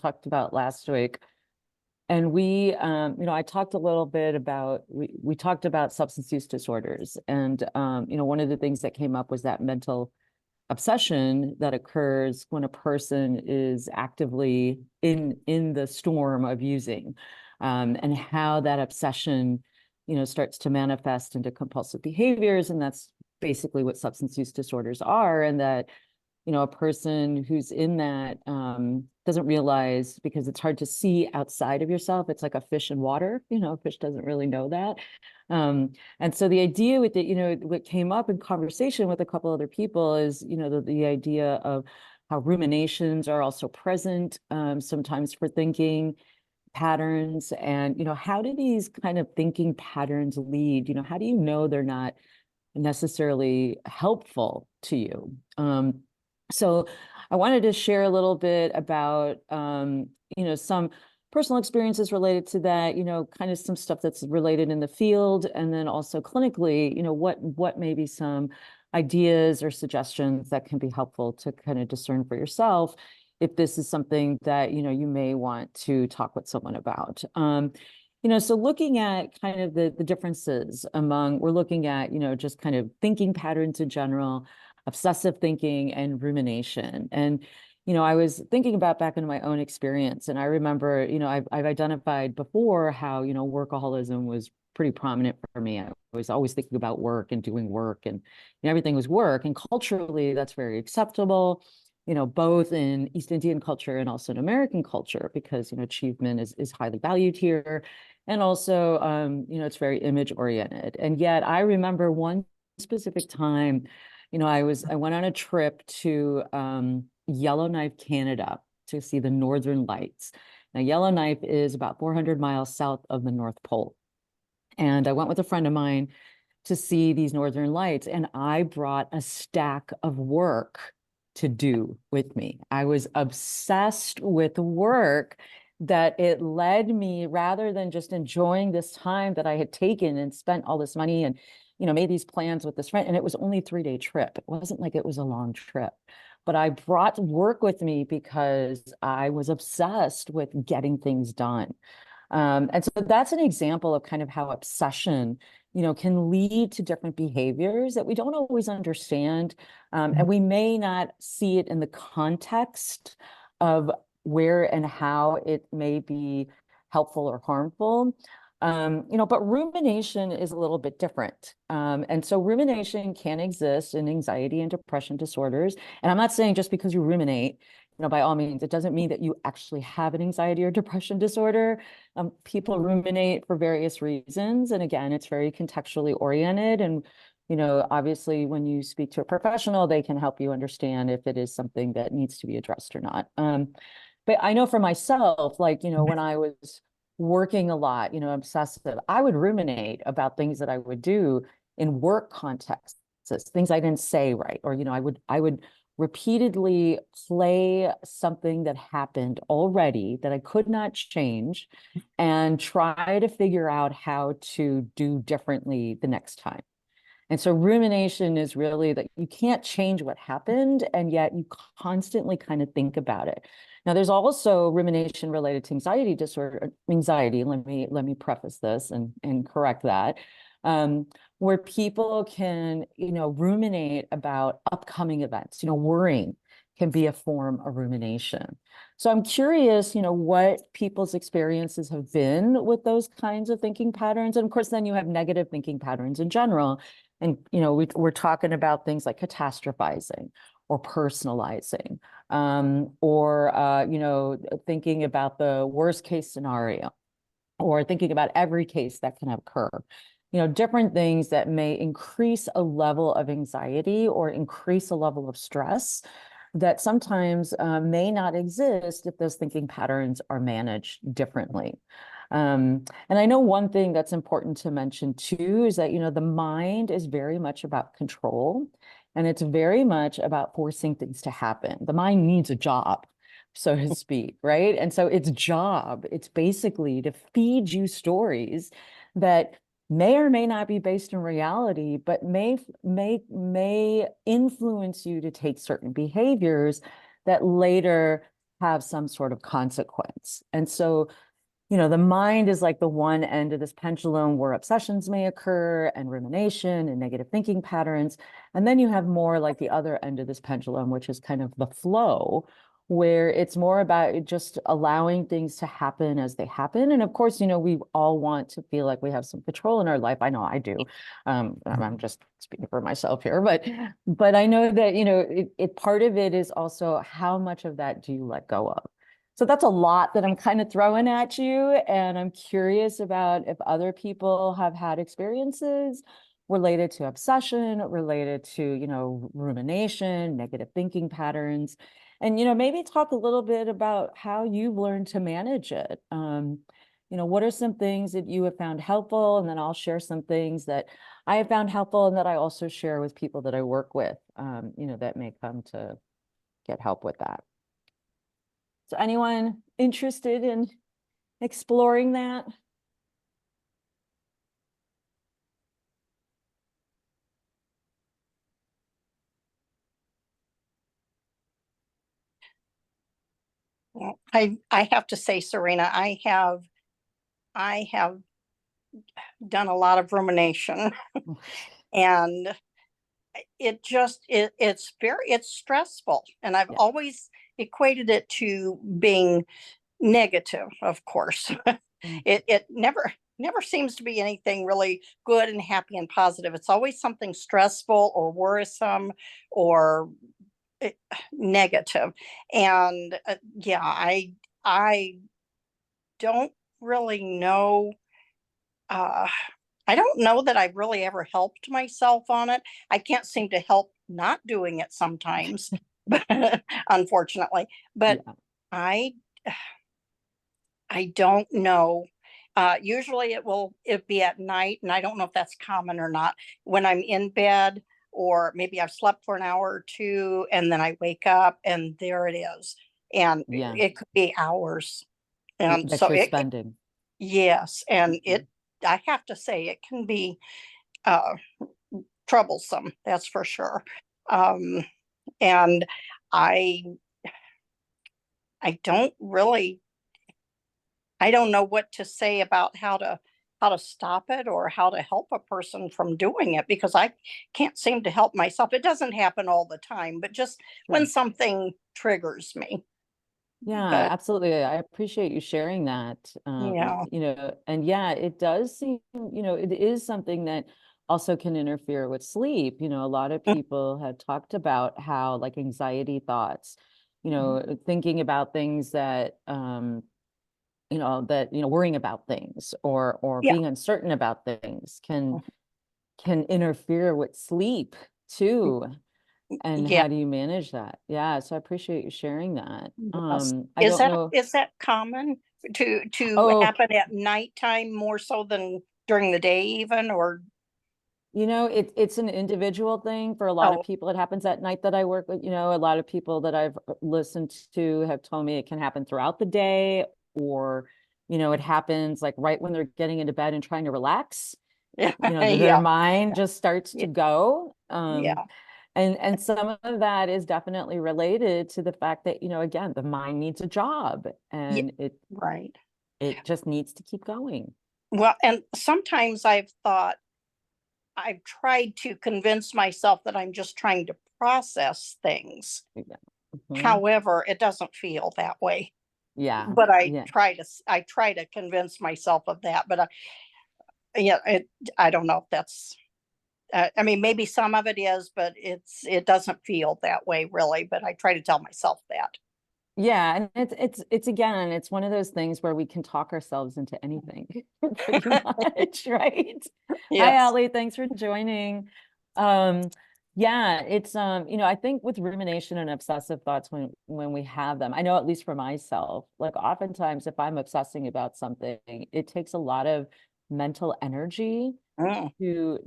talked about last week. And I talked a little bit about, we talked about substance use disorders. And, one of the things that came up was that mental obsession that occurs when a person is actively in the storm of using, and how that obsession, starts to manifest into compulsive behaviors. And that's basically what substance use disorders are. And that a person who's in that doesn't realize, because it's hard to see outside of yourself. It's like a fish in water, a fish doesn't really know that. And so the idea with it, what came up in conversation with a couple other people is, the idea of how ruminations are also present sometimes for thinking patterns. And, how do these kind of thinking patterns lead? How do you know they're not necessarily helpful to you? So I wanted to share a little bit about, some personal experiences related to that, kind of some stuff that's related in the field, and then also clinically, what may be some ideas or suggestions that can be helpful to kind of discern for yourself if this is something that, you may want to talk with someone about. So looking at kind of the differences we're looking at, just kind of thinking patterns in general, obsessive thinking, and rumination. And, I was thinking about back into my own experience. And I remember, I've identified before how, workaholism was pretty prominent for me. I was always thinking about work and doing work, and everything was work. And culturally, that's very acceptable, both in East Indian culture and also in American culture, because, achievement is highly valued here. And also, it's very image oriented. And yet I remember one specific time, I went on a trip to Yellowknife, Canada, to see the Northern Lights. Now, Yellowknife is about 400 miles south of the North Pole. And I went with a friend of mine to see these Northern Lights, and I brought a stack of work to do with me. I was obsessed with work, that it led me, rather than just enjoying this time that I had taken and spent all this money and, made these plans with this friend. And it was only a 3-day trip. It wasn't like it was a long trip, but I brought work with me because I was obsessed with getting things done. And so that's an example of kind of how obsession, can lead to different behaviors that we don't always understand. And we may not see it in the context of where and how it may be helpful or harmful. But rumination is a little bit different. And so rumination can exist in anxiety and depression disorders. And I'm not saying just because you ruminate, by all means, it doesn't mean that you actually have an anxiety or depression disorder. People ruminate for various reasons. And again, it's very contextually oriented. And, obviously, when you speak to a professional, they can help you understand if it is something that needs to be addressed or not. But I know for myself, like, when I was working a lot, obsessive, I would ruminate about things that I would do in work contexts, things I didn't say right. Or, I would repeatedly play something that happened already that I could not change and try to figure out how to do differently the next time. And so rumination is really that you can't change what happened, and yet you constantly kind of think about it. Now, there's also rumination related to anxiety disorder, anxiety. Let me preface this and correct that. Where people can, ruminate about upcoming events, worrying can be a form of rumination. So I'm curious, what people's experiences have been with those kinds of thinking patterns. And of course, then you have negative thinking patterns in general. And, we're talking about things like catastrophizing or personalizing, or thinking about the worst case scenario, or thinking about every case that can occur. Different things that may increase a level of anxiety or increase a level of stress that sometimes may not exist if those thinking patterns are managed differently. And I know one thing that's important to mention too is that, the mind is very much about control, and it's very much about forcing things to happen. The mind needs a job, so to speak, right? And so its job, it's basically to feed you stories that may or may not be based in reality, but may influence you to take certain behaviors that later have some sort of consequence. And so, the mind is like the one end of this pendulum where obsessions may occur and rumination and negative thinking patterns. And then you have more like the other end of this pendulum, which is kind of the flow, where it's more about just allowing things to happen as they happen. And of course, we all want to feel like we have some control in our life. I know I do. I'm just speaking for myself here, but I know that, it part of it is also how much of that do you let go of? So that's a lot that I'm kind of throwing at you. And I'm curious about if other people have had experiences related to obsession, related to, rumination, negative thinking patterns. And, maybe talk a little bit about how you've learned to manage it. What are some things that you have found helpful? And then I'll share some things that I have found helpful and that I also share with people that I work with, that may come to get help with that. So anyone interested in exploring that? Well, I have to say, Serena, I have done a lot of rumination, and it's stressful, and I've Yeah. always equated it to being negative, of course. Mm. It never seems to be anything really good and happy and positive. It's always something stressful or worrisome or negative. And yeah, I don't really know. Uh, I don't know that I've really ever helped myself on it. I can't seem to help not doing it sometimes, but unfortunately. But Yeah. I I don't know. Usually it be at night, and I don't know if that's common or not. When I'm in bed, or maybe I've slept for an hour or two, and then I wake up, and there it is, and Yeah. it could be hours. And That so you're spending. yes, and Mhm. I have to say it can be uh, troublesome. That's for sure. Um, and I I don't really I don't know what to say about how to stop it or how to help a person from doing it, because I can't seem to help myself. It doesn't happen all the time, but just when Sure. something triggers me. Yeah, But absolutely. I appreciate you sharing that. yeah. And yeah, it does seem, it is something that also can interfere with sleep. A lot of people have talked about how like anxiety thoughts, thinking about things that worrying about things or Yeah. being uncertain about things can interfere with sleep too. And Yeah. how do you manage that? Yeah, so I appreciate you sharing that. Yes. I don't know. Is that common to Oh, happen at nighttime more so than during the day even, or it's an individual thing for a lot of oh people. It happens at night that I work with. A lot of people that I've listened to have told me it can happen throughout the day, or it happens like right when they're getting into bed and trying to relax. yeah. Their mind just starts Yeah. to go. Yeah. And some of that is definitely related to the fact that, again, the mind needs a job Yeah. and Right. it just needs to keep going. Well, and sometimes I've tried to convince myself that I'm just trying to process things. Yeah. Mhm. However, it doesn't feel that way. Yeah. But Yeah. I try to convince myself of that. But yeah, I don't know if that's. I mean, maybe some of it is, but it doesn't feel that way really. But I try to tell myself that. Yeah. And it's again, it's one of those things where we can talk ourselves into anything pretty much, right? Hi, Yes. Allie. Thanks for joining. Um, yeah, it's I think with rumination and obsessive thoughts when we have them, I know at least for myself, like oftentimes if I'm obsessing about something, it takes a lot of mental energy Mm.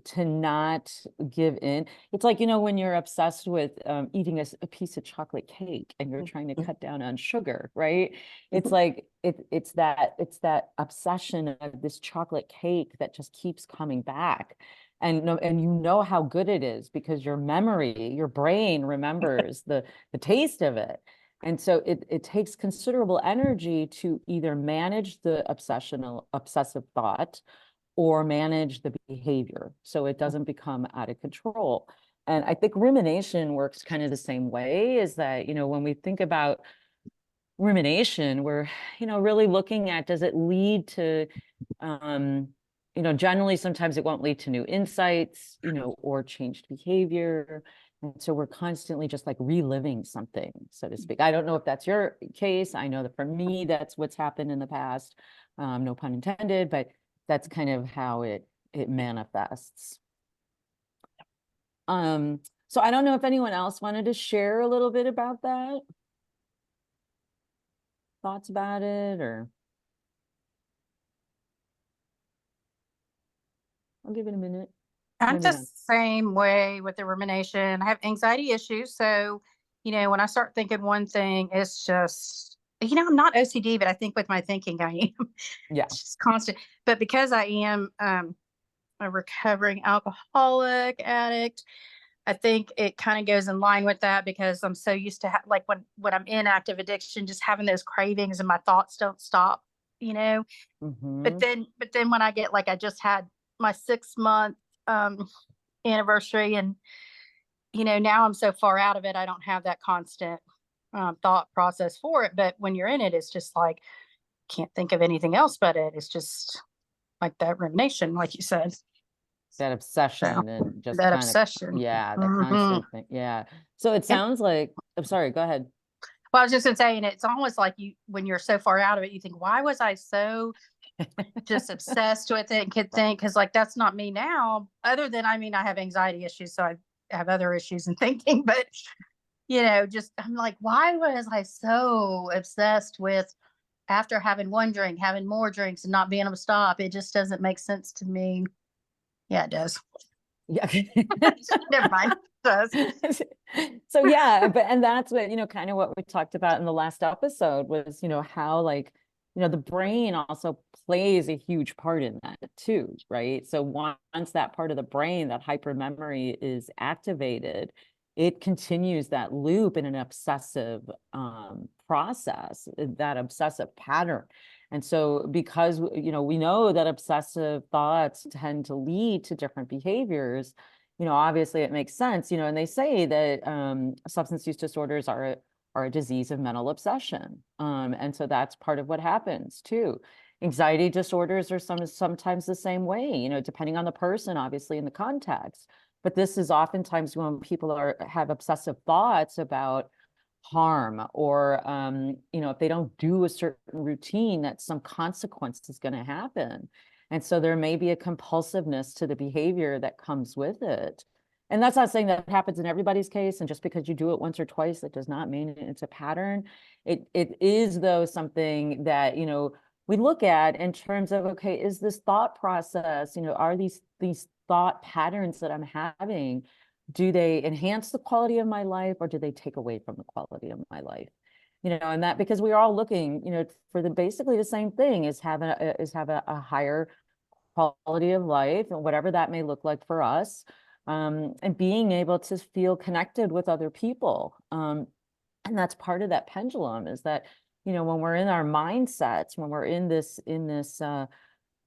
to not give in. It's like, when you're obsessed with eating a piece of chocolate cake and you're trying to cut down on sugar, right? It's like it's that obsession of this chocolate cake that just keeps coming back. And no, and how good it is because your brain remembers the taste of it. And so it takes considerable energy to either manage the obsessive thought or manage the behavior, so it doesn't become out of control. And I think rumination works kind of the same way, is that, when we think about rumination, we're, really looking at, does it lead to, generally sometimes it won't lead to new insights, or changed behavior. And so we're constantly just like reliving something, so to speak. I don't know if that's your case. I know that for me, that's what's happened in the past. No pun intended, but that's kind of how it manifests. So I don't know if anyone else wanted to share a little bit about that. Thoughts about it, or I'll give it a minute. I'm Maybe just not. the same way with the rumination. I have anxiety issues. So, when I start thinking one thing, it's just, I'm not OCD, but I think with my thinking, I am. Yeah. It's just constant. But because I am a recovering alcoholic addict, I think it kind of goes in line with that, because I'm so used to like when I'm in active addiction, just having those cravings and my thoughts don't stop, Mm-hmm. But then when I get, like, I just had my 6-month anniversary, and now I'm so far out of it, I don't have that constant thought process for it. But when you're in it, it's just like, can't think of anything else but it. It's just like that rumination, like you said. That obsession and just That kind of, obsession. yeah, that Mhm. constant thing. Yeah. So it And sounds like, I'm sorry, go ahead. well, I was just gonna say, and it's almost like when you're so far out of it, you think, why was I so just obsessed with it, and could think, because, like, that's not me now. Other than, I mean, I have anxiety issues, so I have other issues in thinking, but just, I'm like, why was I so obsessed with, after having one drink, having more drinks and not being able to stop? It just doesn't make sense to me. Yeah, it does. Yeah. Never mind. It does. So yeah, and that's what, kind of what we talked about in the last episode was, how, like, the brain also plays a huge part in that too, right? So once that part of the brain, that hyper memory, is activated, it continues that loop in an obsessive process, that obsessive pattern. And so because, we know that obsessive thoughts tend to lead to different behaviors, obviously it makes sense, and they say that substance use disorders are a disease of mental obsession. And so that's part of what happens too. Anxiety disorders are sometimes the same way, depending on the person, obviously, in the context. But this is oftentimes when people have obsessive thoughts about harm, or if they don't do a certain routine, that some consequence is going to happen. And so there may be a compulsiveness to the behavior that comes with it. And that's not saying that happens in everybody's case, and just because you do it once or twice, that does not mean it's a pattern. It is, though, something that we look at in terms of, okay, is this thought process, are these thought patterns that I'm having, do they enhance the quality of my life, or do they take away from the quality of my life? And that, because we are all looking, for basically the same thing, is have a higher quality of life, and whatever that may look like for us, and being able to feel connected with other people. And that's part of that pendulum, is that, when we're in our mindsets, when we're in this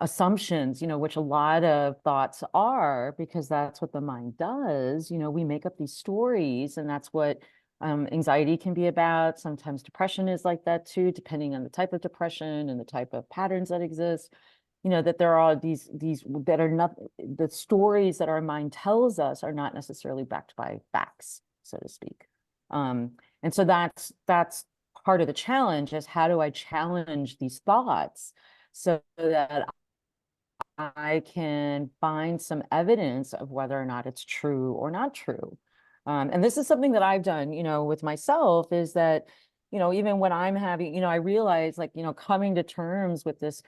assumptions, which a lot of thoughts are, because that's what the mind does, we make up these stories, and that's what anxiety can be about. Sometimes depression is like that too, depending on the type of depression and the type of patterns that exist. That there are these that are not, the stories that our mind tells us are not necessarily backed by facts, so to speak. And so that's part of the challenge, is how do I challenge these thoughts so that I can find some evidence of whether or not it's true or not true. And this is something that I've done, with myself, is that, even when I'm having, I realize, like, coming to terms with this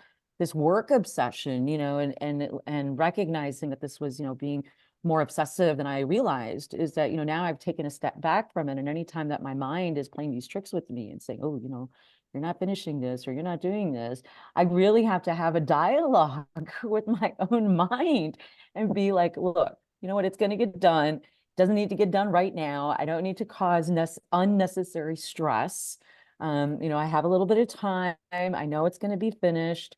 work obsession, and recognizing that this was, being more obsessive than I realized, is that, now I've taken a step back from it. And anytime that my mind is playing these tricks with me and saying, oh, you're not finishing this, or you're not doing this, I really have to have a dialogue with my own mind and be like, look, you know what, it's going to get done. doesn't need to get done right now. I don't need to cause unnecessary stress. I have a little bit of time. I know it's going to be finished.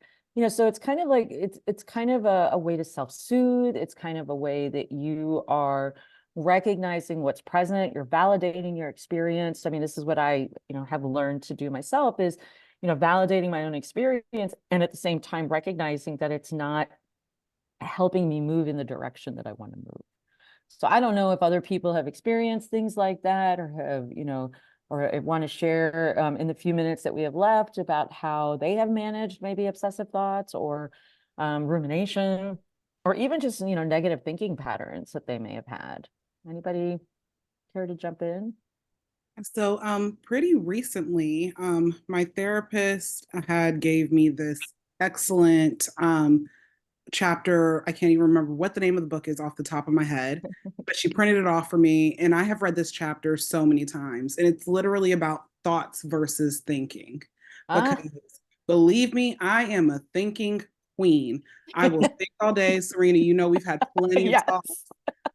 So it's kind of like it's kind of a way to self-soothe. It's kind of a way that you are recognizing what's present. You're validating your experience. I mean, this is what I, have learned to do myself is, validating my own experience and at the same time recognizing that it's not helping me move in the direction that I want to move. So I don't know if other people have experienced things like that or have, or want to share in the few minutes that we have left about how they have managed maybe obsessive thoughts or rumination, or even just, negative thinking patterns that they may have had. Anybody care to jump in? So pretty recently, my therapist had gave me this excellent chapter. I can't even remember what the name of the book is off the top of my head, but she printed it off for me. And I have read this chapter so many times. And it's literally about thoughts versus thinking. Because believe me, I am a thinking queen. I will think all day. Serena, we've had plenty of Yes. talks.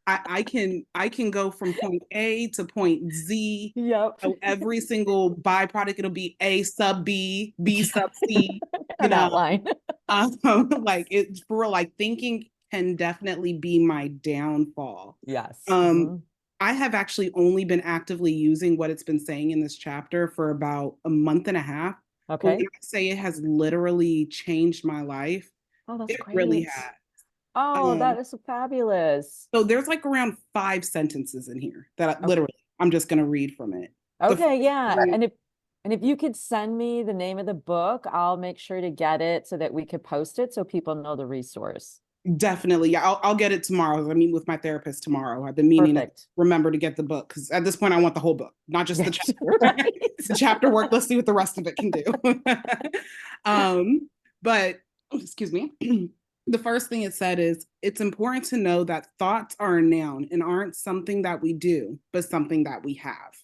I can go from point A to point Z. Yep. So every single byproduct, it'll be A sub B, B sub C. An outline. Like it's for real, like thinking can definitely be my downfall. Yes. I have actually only been actively using what it's been saying in this chapter for about a month and a half. Okay. When I say it has literally changed my life, Oh, that's it great. really has. Oh, that is fabulous. So there's like around 5 sentences in here that literally I'm just going to read from it. Okay, yeah. And if you could send me the name of the book, I'll make sure to get it so that we could post it so people know the resource. Definitely. Yeah, I'll get it tomorrow. I meet with my therapist tomorrow. I've been meaning to remember to get the book because at this point I want the whole book, not just the chapter. Right. The chapter work. Let's see what the rest of it can do. But excuse me. The first thing it said is, it's important to know that thoughts are a noun and aren't something that we do, but something that we have.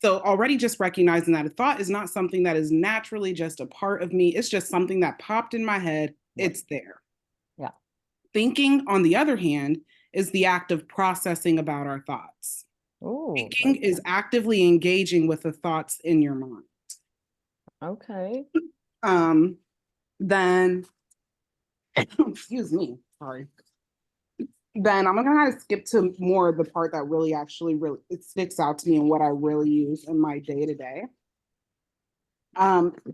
So already just recognizing that a thought is not something that is naturally just a part of me. It's just something that popped in my head. It's there. Yeah. Thinking, on the other hand, is the act of processing about our thoughts. Ooh, thinking is actively engaging with the thoughts in your mind. Okay. Then excuse me, sorry. Then I'm gonna kind of skip to more of the part that really it sticks out to me and what I really use in my day-to-day.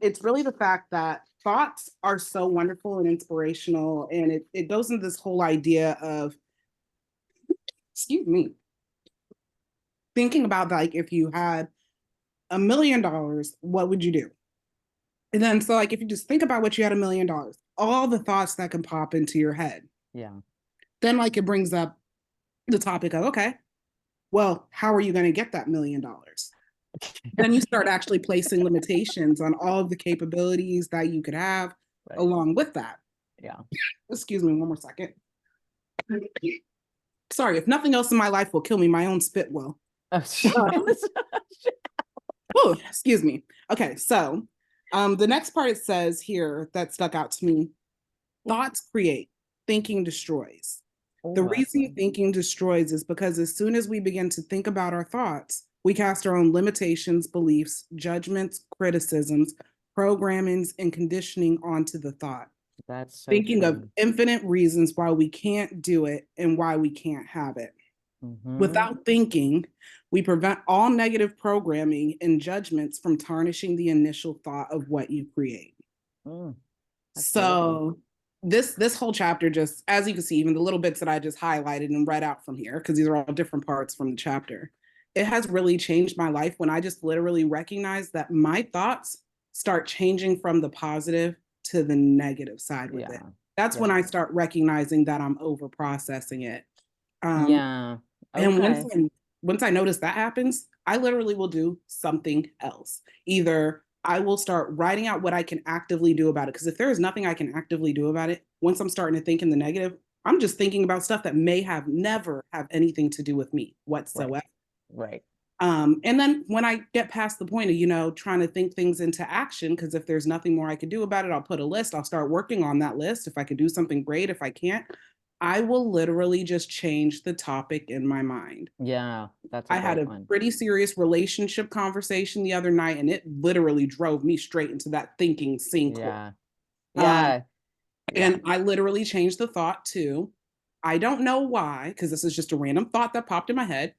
It's really the fact that thoughts are so wonderful and inspirational, and it goes into this whole idea of, excuse me, thinking about like if you had $1 million, what would you do? And then so like if you just think about what you had $1 million, all the thoughts that can pop into your head. Yeah. Then like it brings up the topic of, okay, well, how are you going to get that $1 million? Then you start actually placing limitations on all of the capabilities that you could have along with that. Yeah. Excuse me, one more second. Sorry, if nothing else in my life will kill me, my own spit will. Oh, excuse me. Okay, so the next part it says here that stuck out to me, thoughts create, thinking destroys. The reason thinking destroys is because as soon as we begin to think about our thoughts, we cast our own limitations, beliefs, judgments, criticisms, programmings, and conditioning onto the thought. That's so thinking true. of infinite reasons why we can't do it and why we can't have it. Without thinking, we prevent all negative programming and judgments from tarnishing the initial thought of what you create. So this whole chapter, just as you can see, even the little bits that I just highlighted and read out from here, because these are all different parts from the chapter, it has really changed my life when I just literally recognize that my thoughts start changing from the positive to the negative side with it. That's when I start recognizing that I'm over processing it. And once I notice that happens, I literally will do something else. Either I will start writing out what I can actively do about it. Because if there is nothing I can actively do about it, once I'm starting to think in the negative, I'm just thinking about stuff that may have never have anything to do with me whatsoever. Right. And then when I get past the point of, trying to think things into action, because if there's nothing more I could do about it, I'll put a list, I'll start working on that list. If I could do something great, if I can't, I will literally just change the topic in my mind. Yeah, that's a I had great a one. pretty serious relationship conversation the other night, and it literally drove me straight into that thinking sinkhole. Yeah. Um, Yeah. Yeah. and I literally changed the thought to, I don't know why, because this is just a random thought that popped in my head.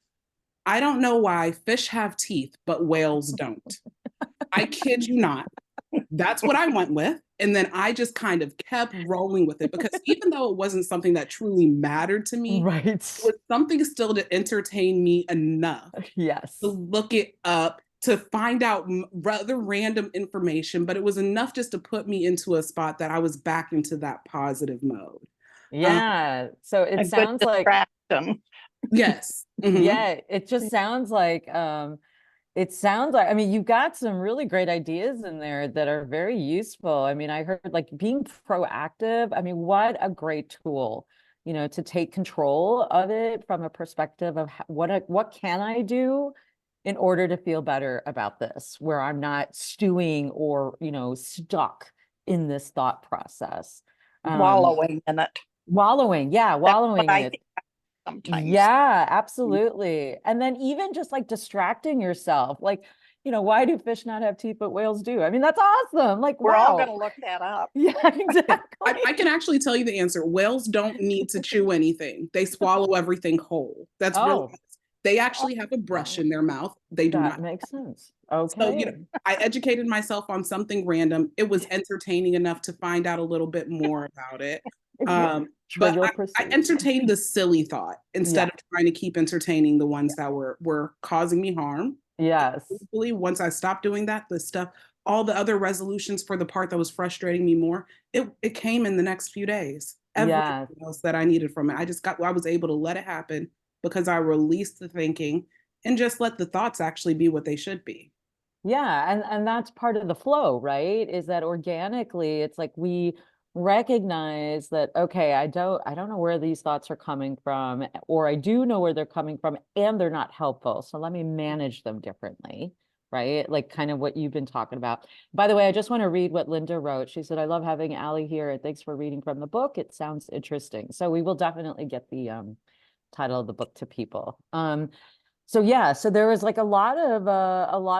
I don't know why fish have teeth, but whales don't. I kid you not. That's what I went with. And then I just kind of kept rolling with it because even though it wasn't something that truly mattered to me, Right. it was something still to entertain me enough Yes. to look it up, to find out rather random information, but it was enough just to put me into a spot that I was back into that positive mode. Yeah. So A it good sounds like, distraction. Yes. Mhm. yeah, it just sounds like, I mean, you've got some really great ideas in there that are very useful. I mean, I heard like being proactive. I mean, what a great tool, to take control of it from a perspective of what can I do in order to feel better about this, where I'm not stewing or, stuck in this thought process. Wallowing in it. Wallowing, yeah, That's what wallowing in I it. think sometimes. Yeah, absolutely. And then even just like distracting yourself, like, why do fish not have teeth but whales do? I mean, that's awesome. Like, We're all going to wow. look that up. Yeah, exactly. I can actually tell you the answer. Whales don't need to chew anything. They swallow everything whole. That's really, Oh, they actually have a brush in their mouth. They do that not. makes sense. So, Okay. I educated myself on something random. It was entertaining enough to find out a little bit more about it. But Trivial I pursuit. entertained the silly thought instead Yeah. of trying to keep entertaining the ones that were causing me harm. Yes. Hopefully, once I stopped doing that, the stuff, all the other resolutions for the part that was frustrating me more, it came in the next few days. Everything Yeah. else that I needed from it, I was able to let it happen because I released the thinking and just let the thoughts actually be what they should be. Yeah, and that's part of the flow, right? Is that organically, it's like we recognize that, okay, I don't know where these thoughts are coming from, or I do know where they're coming from, and they're not helpful. So let me manage them differently, right? Like kind of what you've been talking about. By the way, I just want to read what Linda wrote. She said, I love having Allie here, and thanks for reading from the book. It sounds interesting. So we will definitely get the title of the book to people. So yeah, so there was like a lot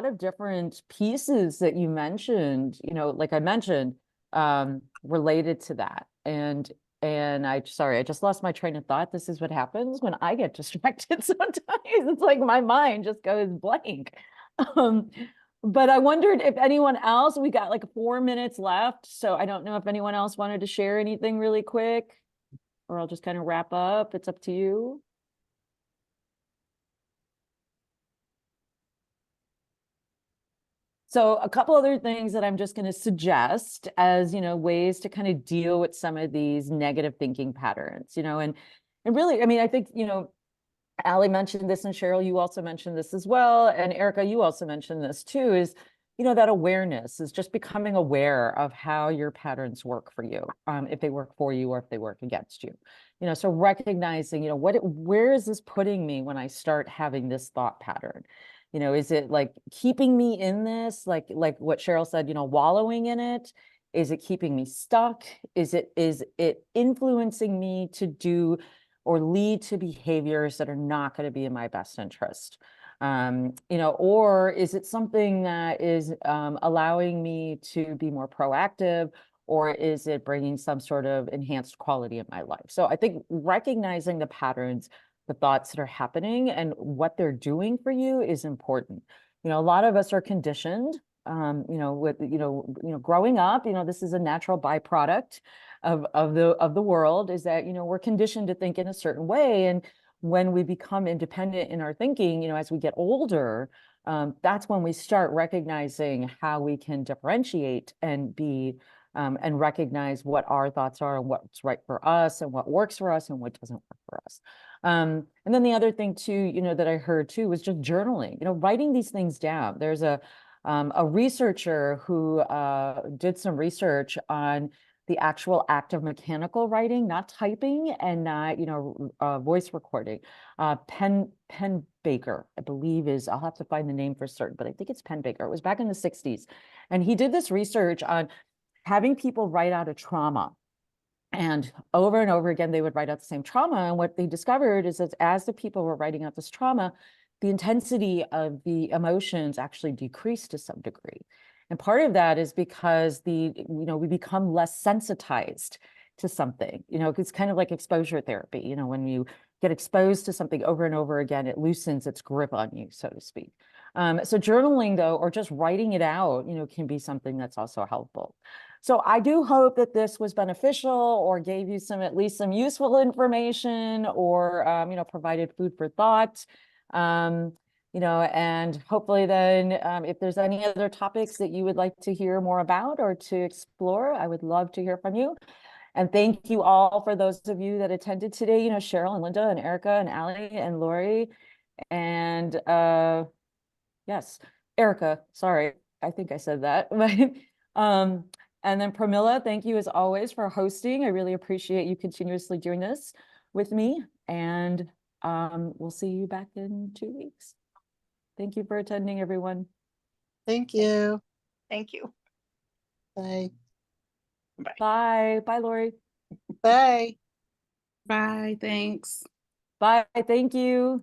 of different pieces that you mentioned, like I mentioned, related to that. And I just lost my train of thought. This is what happens when I get distracted sometimes. It's like my mind just goes blank. Um, but I wondered if anyone else, we got like 4 minutes left. So I don't know if anyone else wanted to share anything really quick, or I'll just kind of wrap up. It's up to you. So a couple other things that I'm just going to suggest as, ways to kind of deal with some of these negative thinking patterns, and really, I mean, I think, Allie mentioned this, and Cheryl, you also mentioned this as well. And Erica, you also mentioned this too, is, that awareness is just becoming aware of how your patterns work for you, if they work for you or if they work against you. So recognizing, where is this putting me when I start having this thought pattern? Is it like keeping me in this, like what Cheryl said, wallowing in it? Is it keeping me stuck? Is it influencing me to do or lead to behaviors that are not going to be in my best interest? Or is it something that is allowing me to be more proactive, or is it bringing some sort of enhanced quality in my life? So I think recognizing the patterns, the thoughts that are happening and what they're doing for you is important. A lot of us are conditioned, with, growing up, this is a natural byproduct of the world, is that, we're conditioned to think in a certain way. And when we become independent in our thinking, as we get older, that's when we start recognizing how we can differentiate and be and recognize what our thoughts are and what's right for us and what works for us and what doesn't work for us. And then the other thing too, that I heard too was just journaling, writing these things down. There's a researcher who did some research on the actual act of mechanical writing, not typing and not, voice recording. Penn Baker, I believe I'll have to find the name for certain, but I think it's Penn Baker. It was back in the 60s. And he did this research on having people write out a trauma And over again, they would write out the same trauma. And what they discovered is that as the people were writing out this trauma, the intensity of the emotions actually decreased to some degree. And part of that is because we become less sensitized to something. It's kind of like exposure therapy. When you get exposed to something over and over again, it loosens its grip on you, so to speak. So journaling, though, or just writing it out, can be something that's also helpful. So I do hope that this was beneficial or gave you at least some useful information, or provided food for thought. And hopefully then, if there's any other topics that you would like to hear more about or to explore, I would love to hear from you. And thank you all for those of you that attended today, Cheryl and Linda and Erica and Allie and Lori. And yes, Erica, sorry, I think I said that. And then Pramila, thank you as always for hosting. I really appreciate you continuously doing this with me. And we'll see you back in 2 weeks. Thank you for attending, everyone. Thank you. Thank you. Bye. Bye. Bye, Lori. Bye. Bye. Thanks. Bye. Thank you.